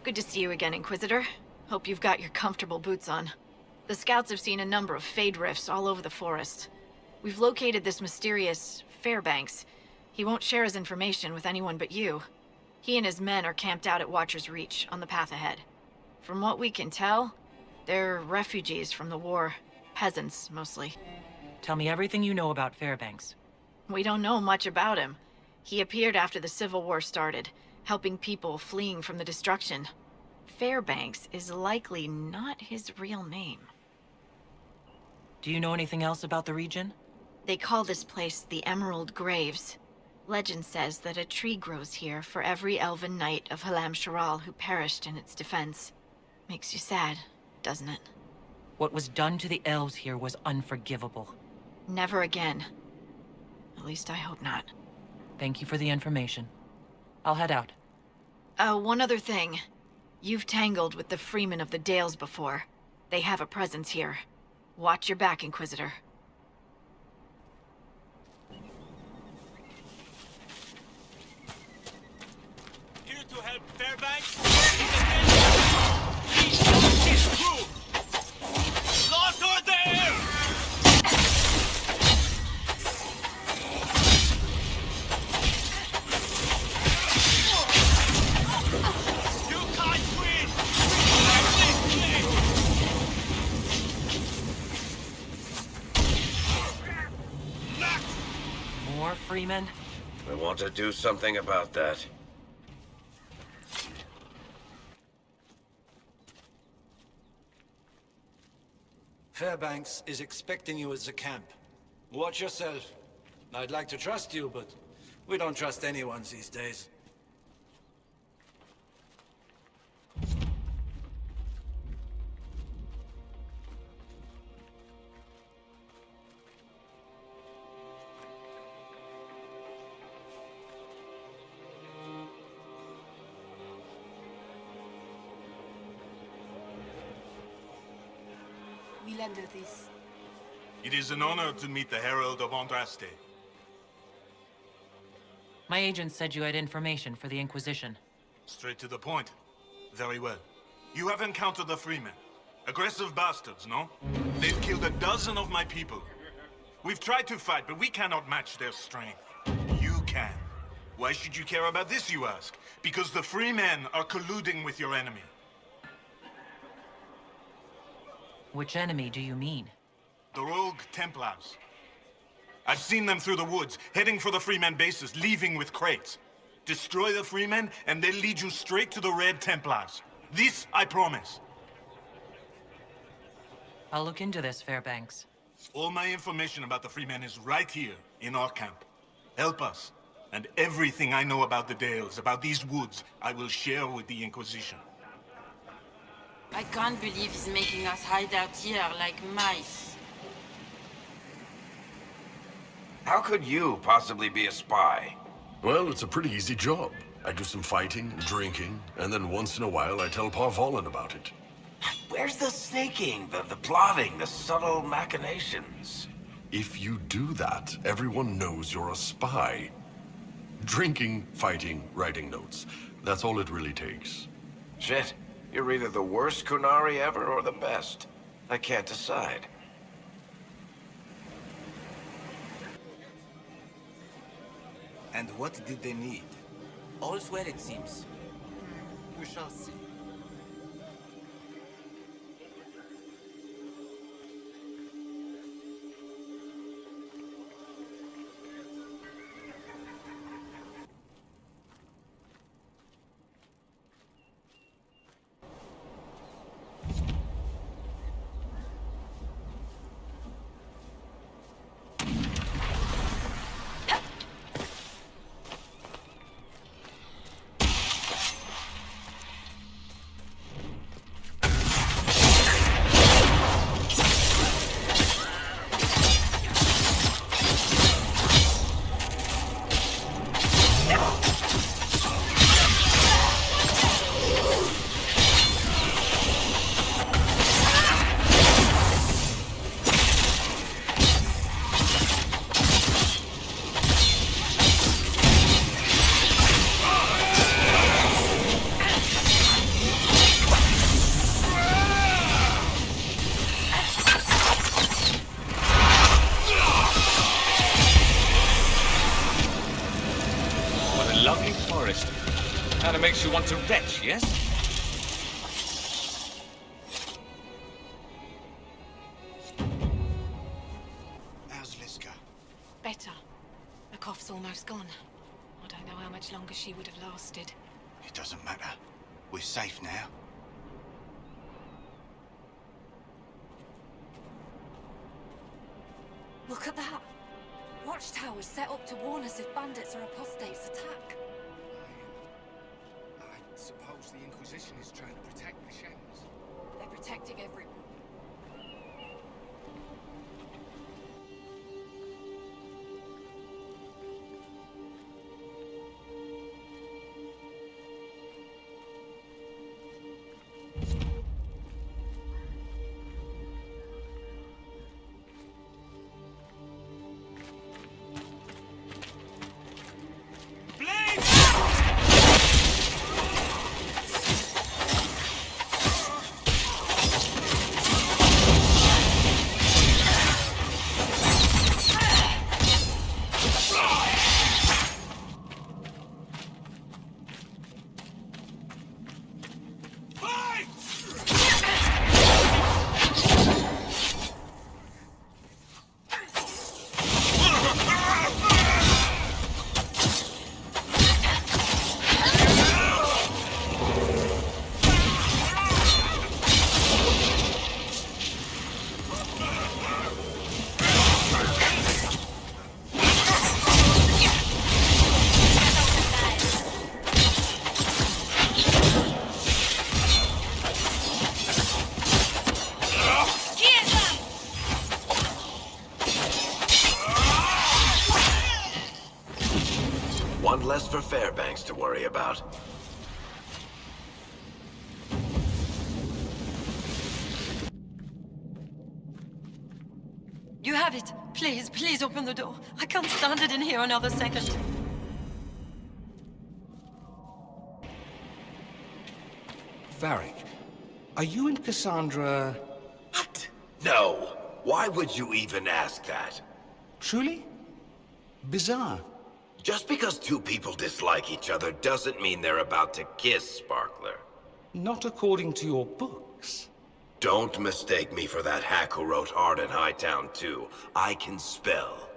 Good to see you again, Inquisitor. Hope you've got your comfortable boots on. The scouts have seen a number of Fade rifts all over the forest. We've located this mysterious Fairbanks. He won't share his information with anyone but you. He and his men are camped out at Watcher's Reach, on the path ahead. From what we can tell, they're refugees from the war. Peasants, mostly. Tell me everything you know about Fairbanks. We don't know much about him. He appeared after the Civil War started, helping people fleeing from the destruction. Fairbanks is likely not his real name. Do you know anything else about the region? They call this place the Emerald Graves. Legend says that a tree grows here for every elven knight of Halam Sharal who perished in its defense. Makes you sad, doesn't it? What was done to the elves here was unforgivable. Never again. At least I hope not. Thank you for the information. I'll head out. One other thing. You've tangled with the Freemen of the Dales before. They have a presence here. Watch your back, Inquisitor. Here to help Fairbanks. Please don't get through. Slaughter there! You can't win! More Freemen? I want to do something about that. Fairbanks is expecting you at the camp. Watch yourself. I'd like to trust you, but we don't trust anyone these days. We'll handle this. It is an honor to meet the Herald of Andraste. My agent said you had information for the Inquisition. Straight to the point. Very well. You have encountered the Freemen. Aggressive bastards, no? They've killed a dozen of my people. We've tried to fight, but we cannot match their strength. You can. Why should you care about this, you ask? Because the Freemen are colluding with your enemy. Which enemy do you mean? The rogue Templars. I've seen them through the woods, heading for the Freemen bases, leaving with crates. Destroy the Freemen, and they'll lead you straight to the Red Templars. This I promise. I'll look into this, Fairbanks. All my information about the Freemen is right here, in our camp. Help us, and everything I know about the Dales, about these woods, I will share with the Inquisition. I can't believe he's making us hide out here like mice. How could you possibly be a spy? Well, it's a pretty easy job. I do some fighting and drinking, and then once in a while I tell Parvalen about it. Where's the snaking, the plotting, the subtle machinations? If you do that, everyone knows you're a spy. Drinking, fighting, writing notes. That's all it really takes. Shit, you're either the worst Kunari ever or the best. I can't decide. And what did they need? All's well, it seems. We shall see. Kinda makes you want to retch, yes? How's Liska? Better. The cough's almost gone. I don't know how much longer she would have lasted. It doesn't matter. We're safe now. Look at that! Watchtowers set up to warn us if bandits or apostates attack. I suppose the Inquisition is trying to protect the Shens. They're protecting everyone. One less for Fairbanks to worry about. You have it. Please, please open the door. I can't stand it in here another second. Varric, are you and Cassandra... What? No. Why would you even ask that? truly? Bizarre. Just because two people dislike each other doesn't mean they're about to kiss, Sparkler. Not according to your books. Don't mistake me for that hack who wrote Hard in Hightown 2. I can spell.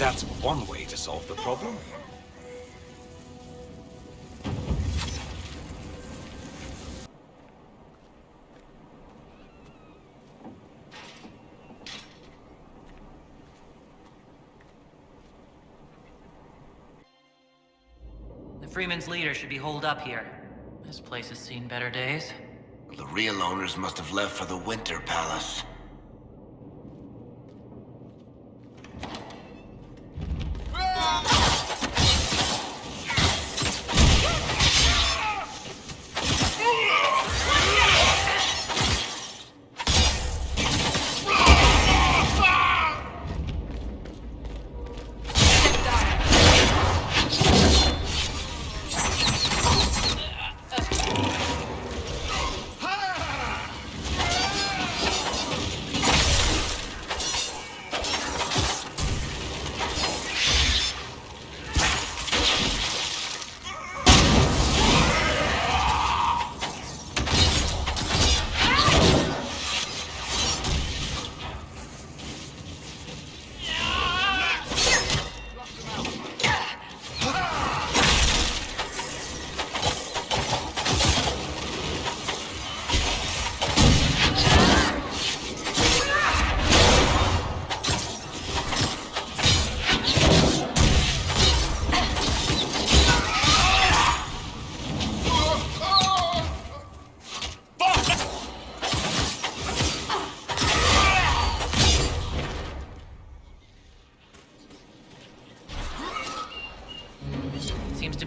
That's one way to solve the problem. The Freeman's leader should be holed up here. This place has seen better days. The real owners must have left for the Winter Palace.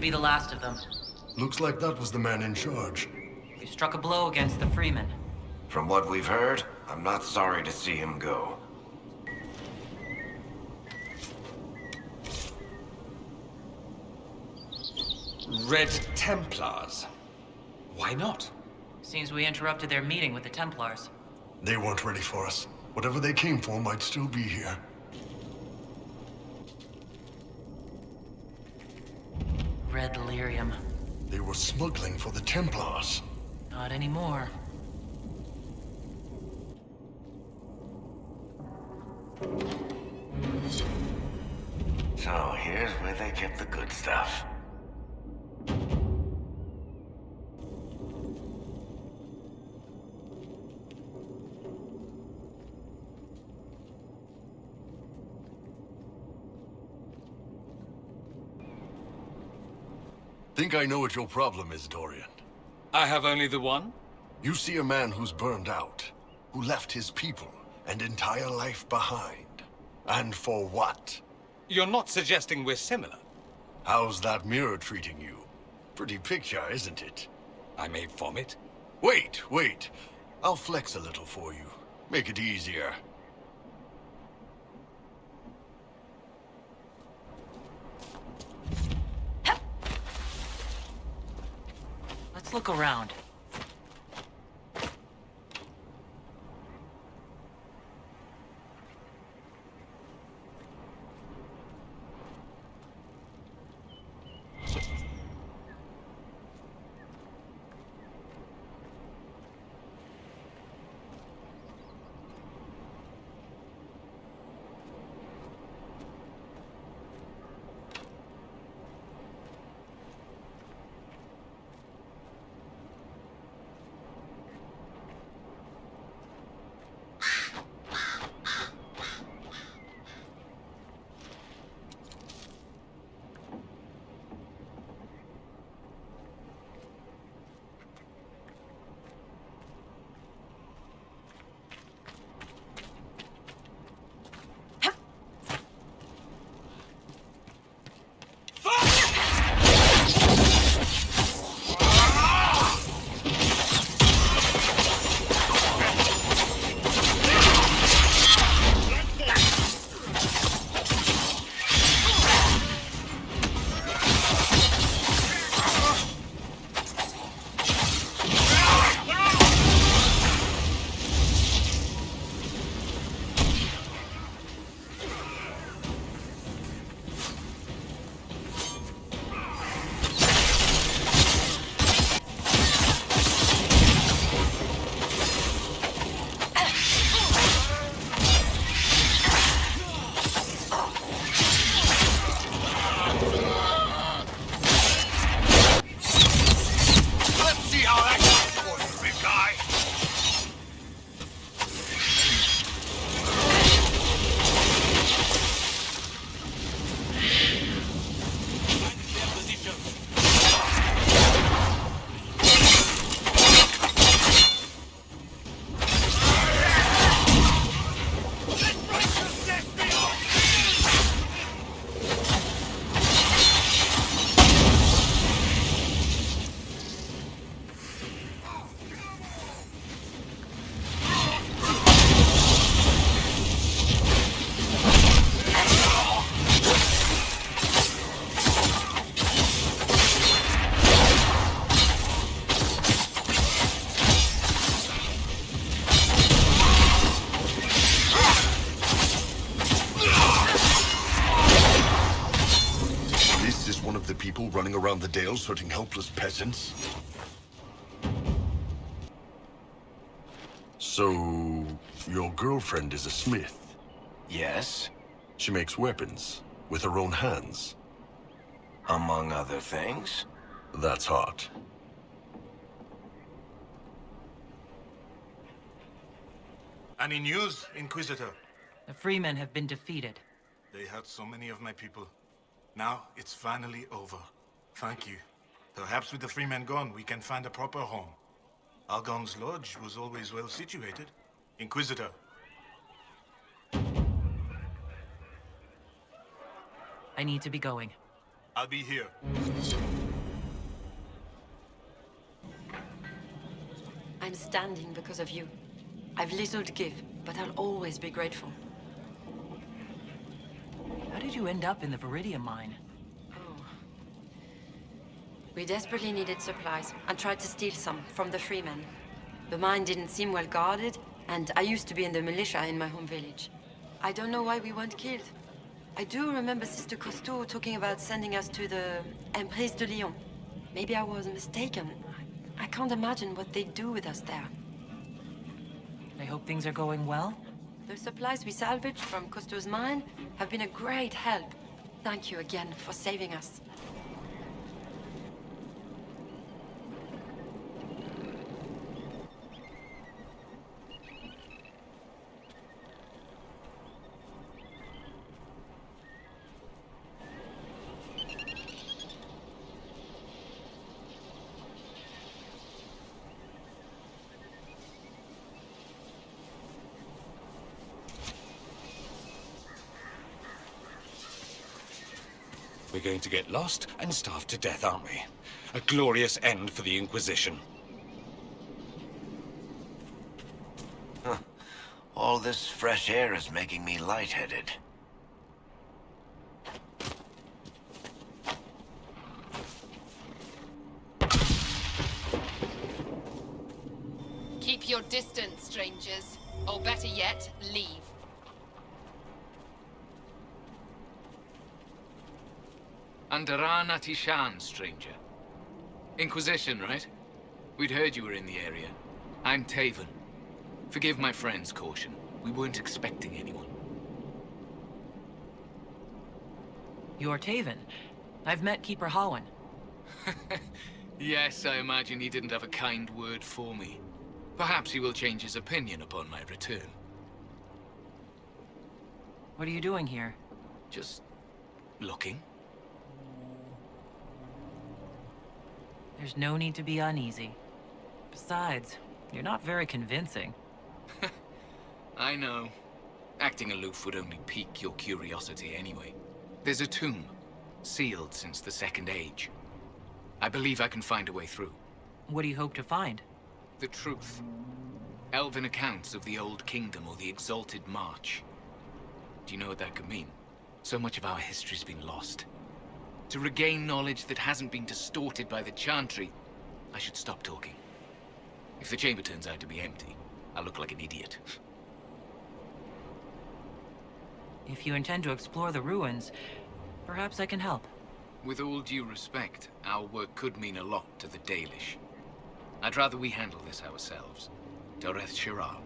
be the last of them. Looks like that was the man in charge. We struck a blow against the Freeman. From what we've heard, I'm not sorry to see him go. Red Templars? Why not? Seems we interrupted their meeting with the Templars. They weren't ready for us. Whatever they came for might still be here. Red Delirium. They were smuggling for the Templars. Not anymore. So here's where they kept the good stuff. Think I know what your problem is, Dorian. I have only the one? You see a man who's burned out, who left his people and entire life behind. And for what? You're not suggesting we're similar? How's that mirror treating you? Pretty picture, isn't it? I may vomit. Wait. I'll flex a little for you. Make it easier. Let's look around. People running around the Dales hurting helpless peasants? So, your girlfriend is a smith? Yes, She makes weapons with her own hands? among other things. That's hot. Any news, Inquisitor? The Freemen have been defeated. They hurt so many of my people. Now, it's finally over. Thank you. Perhaps with the Freemen gone, we can find a proper home. Argon's lodge was always well situated. Inquisitor. I need to be going. I'll be here. I'm standing because of you. I've little to give, but I'll always be grateful. How did you end up in the Viridium mine? Oh. We desperately needed supplies, and tried to steal some from the freemen. The mine didn't seem well guarded, and I used to be in the militia in my home village. I don't know why we weren't killed. I do remember Sister Cousteau talking about sending us to the Emprise de Lyon. Maybe I was mistaken. I can't imagine what they'd do with us there. I hope things are going well. The supplies we salvaged from Cousteau's mine have been a great help. Thank you again for saving us. We're going to get lost and starve to death, aren't we? A glorious end for the Inquisition. Huh. All this fresh air is making me lightheaded. Keep your distance, strangers. Or better yet, leave. Andaran Atishan, stranger. Inquisition, right? We'd heard you were in the area. I'm Taven. Forgive my friend's caution. We weren't expecting anyone. You're Taven. I've met Keeper Holland. Yes, I imagine he didn't have a kind word for me. Perhaps he will change his opinion upon my return. What are you doing here? Just looking. There's no need to be uneasy. Besides, you're not very convincing. I know. Acting aloof would only pique your curiosity anyway. There's a tomb, sealed since the Second Age. I believe I can find a way through. What do you hope to find? The truth. Elven accounts of the Old Kingdom or the Exalted March. Do you know what that could mean? So much of our history's been lost. To regain knowledge that hasn't been distorted by the Chantry, I should stop talking. If the chamber turns out to be empty, I'll look like an idiot. If you intend to explore the ruins, perhaps I can help. With all due respect, our work could mean a lot to the Dalish. I'd rather we handle this ourselves. Doreth Shirar.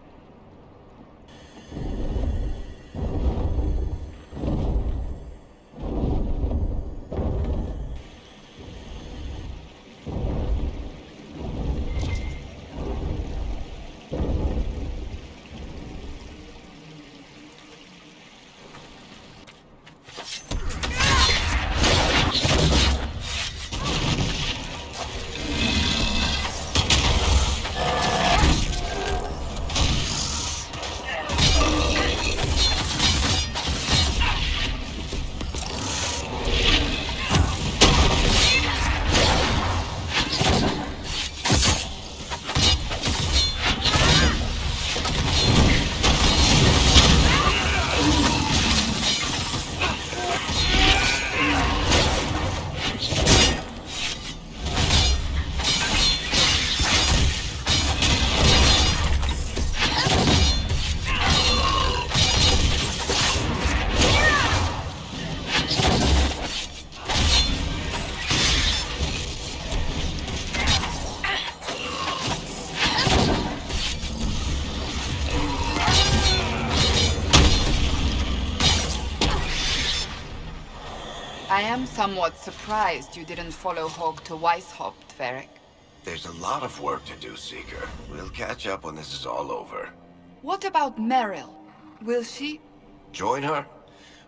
I am somewhat surprised you didn't follow Hawk to Weishaupt, Varric. There's a lot of work to do, Seeker. We'll catch up when this is all over. What about Meryl? Will she? Join her?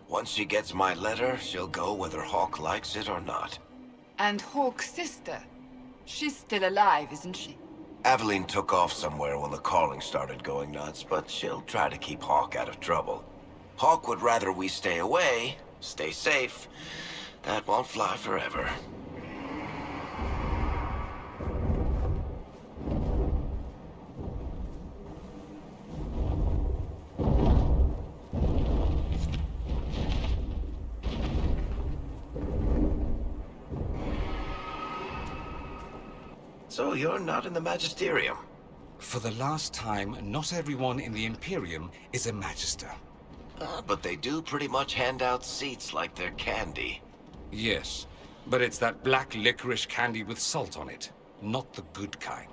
Once she gets my letter, she'll go whether Hawk likes it or not. And Hawk's sister? She's still alive, isn't she? Aveline took off somewhere when the calling started going nuts, but she'll try to keep Hawk out of trouble. Hawk would rather we stay away, stay safe, That won't fly forever. So you're not in the Magisterium? For the last time, not everyone in the Imperium is a Magister. But they do pretty much hand out seats like they're candy. Yes, but it's that black licorice candy with salt on it, not the good kind.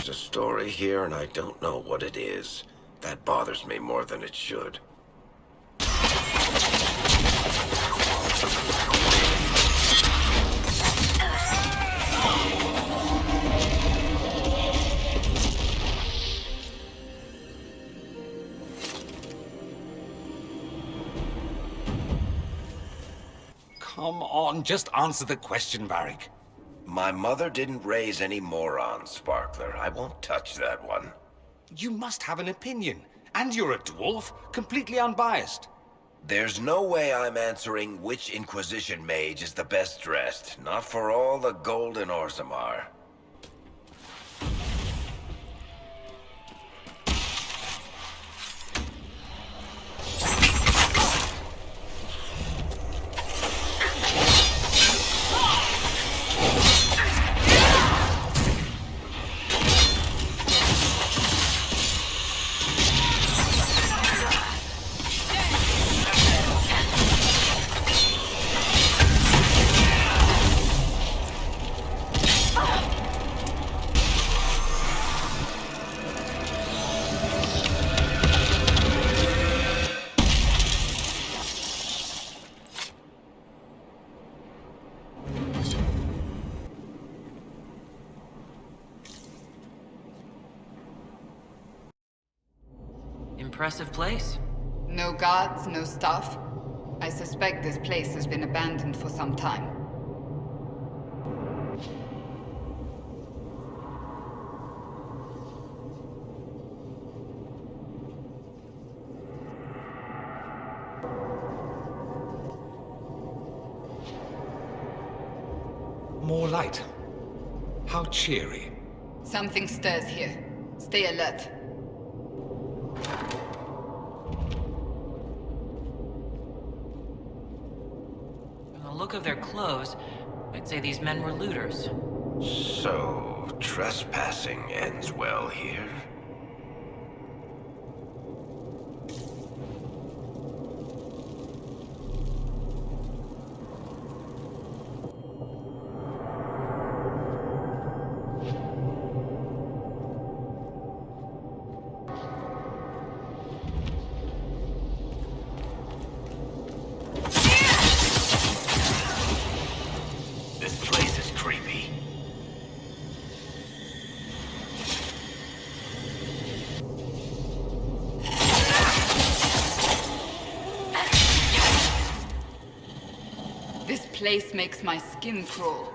There's a story here, and I don't know what it is. That bothers me more than it should. Come on, just answer the question, Varric. My mother didn't raise any morons, Sparkler. I won't touch that one. You must have an opinion. And you're a dwarf, completely unbiased. There's no way I'm answering which Inquisition mage is the best dressed. Not for all the gold in Orzammar. Impressive place. No guards, no staff. I suspect this place has been abandoned for some time. More light. How cheery. Something stirs here. Stay alert. From the look of their clothes, I'd say these men were looters. So, trespassing ends well here? This place is creepy. This place makes my skin crawl.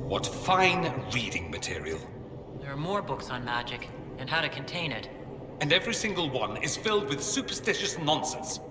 What fine reading material. There are more books on magic, and how to contain it. And every single one is filled with superstitious nonsense.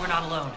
Not alone.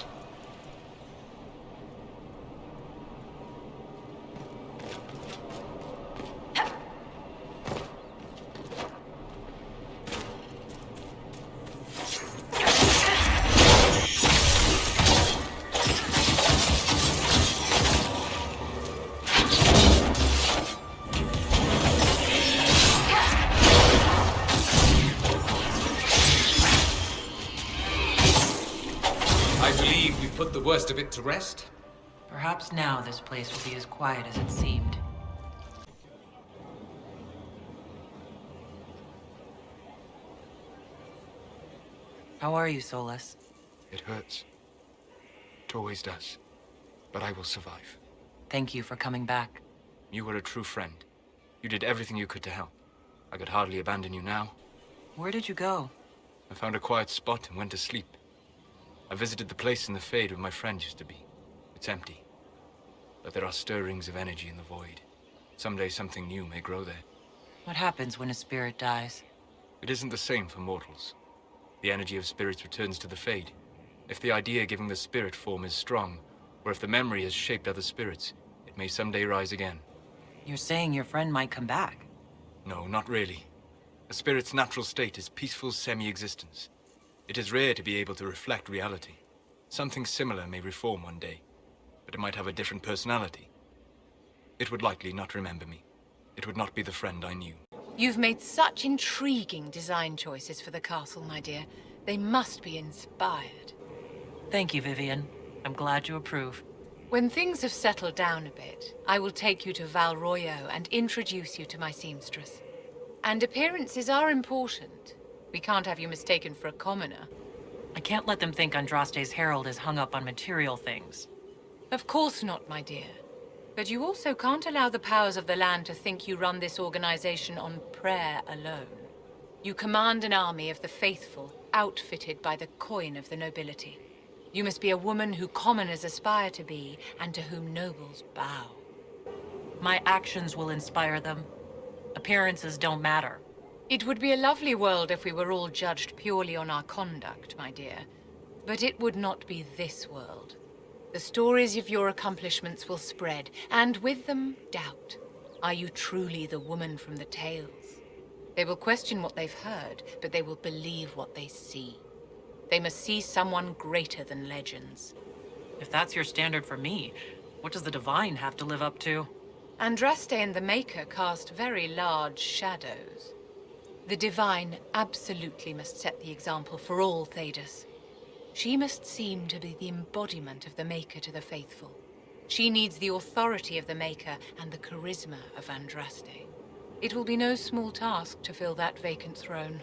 Put the worst of it to rest? Perhaps now this place will be as quiet as it seemed. How are you, Solus? It hurts. It always does. But I will survive. Thank you for coming back. You were a true friend. You did everything you could to help. I could hardly abandon you now. Where did you go? I found a quiet spot and went to sleep. I visited the place in the Fade where my friend used to be. It's empty. But there are stirrings of energy in the void. Someday something new may grow there. What happens when a spirit dies? It isn't the same for mortals. The energy of spirits returns to the Fade. If the idea giving the spirit form is strong, or if the memory has shaped other spirits, it may someday rise again. You're saying your friend might come back? No, not really. A spirit's natural state is peaceful semi-existence. It is rare to be able to reflect reality. Something similar may reform one day, but it might have a different personality. It would likely not remember me. It would not be the friend I knew. You've made such intriguing design choices for the castle, my dear. They must be inspired. Thank you, Vivian. I'm glad you approve. When things have settled down a bit, I will take you to Val Royo and introduce you to my seamstress. And appearances are important. We can't have you mistaken for a commoner. I can't let them think Andraste's herald is hung up on material things. Of course not, my dear. But you also can't allow the powers of the land to think you run this organization on prayer alone. You command an army of the faithful, outfitted by the coin of the nobility. You must be a woman who commoners aspire to be, and to whom nobles bow. My actions will inspire them. Appearances don't matter. It would be a lovely world if we were all judged purely on our conduct, my dear. But it would not be this world. The stories of your accomplishments will spread, and with them, doubt. Are you truly the woman from the tales? They will question what they've heard, but they will believe what they see. They must see someone greater than legends. If that's your standard for me, what does the Divine have to live up to? Andraste and the Maker cast very large shadows. The Divine absolutely must set the example for all Thedas. She must seem to be the embodiment of the Maker to the faithful. She needs the authority of the Maker and the charisma of Andraste. It will be no small task to fill that vacant throne.